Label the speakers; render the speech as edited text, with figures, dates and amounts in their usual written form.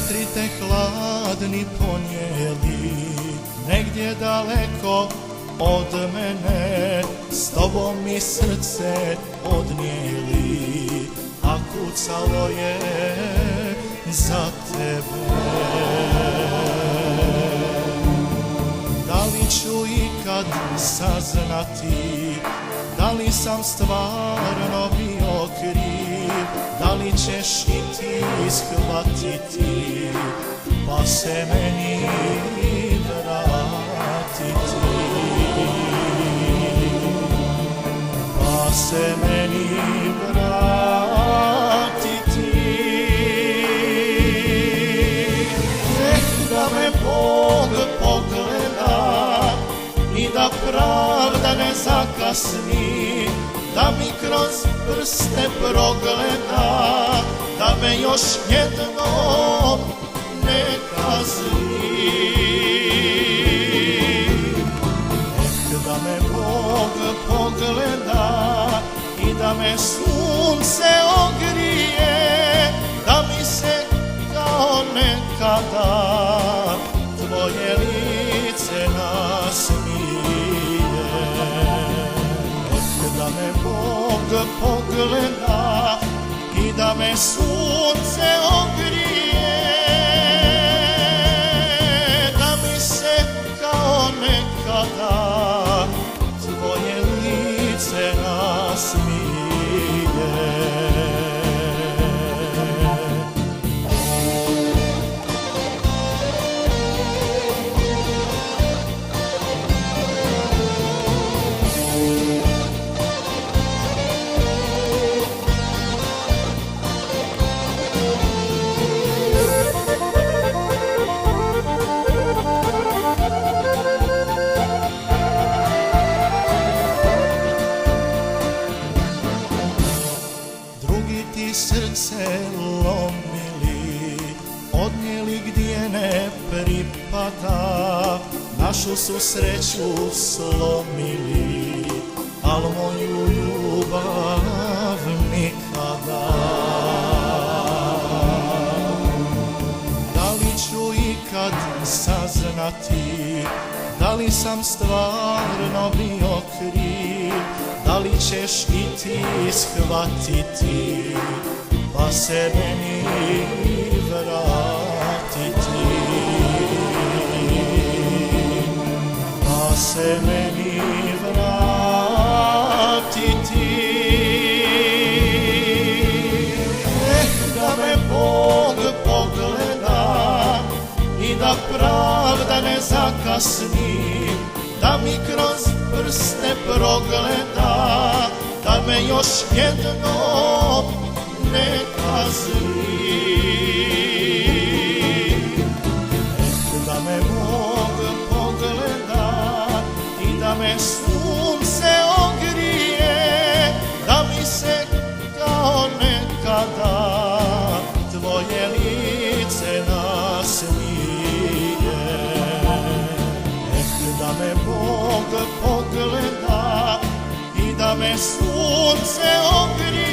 Speaker 1: Vjetri te hladni ponijeli, negdje daleko od mene, s tobom mi srce odnijeli, a kucalo je za tebe. Da li ću ikad saznati, da li sam stvarno bio kriv, da li ćeš i ti shvatiti, pa se meni vratiti, pa se meni vratiti. Da me Bog pogleda i da pravda ne zakasni, da mi kroz prste progleda, da me još jednom ne kazni. Da me Bog pogleda i da me sunce ogrije, da mi se kao nekada tvoje lice nasmije. Da me Bog pogleda i da me sunce ogrije, da mi se kao nekada tvoje lice nasmije. Srce lomili, odnijeli gdje ne pripada, našu su sreću slomili, al moju ljubav nikada. Da li ću ikad saznati, da li sam stvarno bio kriv, da li ćeš i ti shvatiti, pa se meni vratiti, pa se meni vratiti. Da me Bog pogleda i da pravda ne zakasni, da mi kroz prste progleda, da me još jednom ne kazni. Da me Bog pogleda i da me sunce ogrije, da mi se kao nekada tvoje lice nasmije. Da me Bog pogleda i da me sunce ogrije,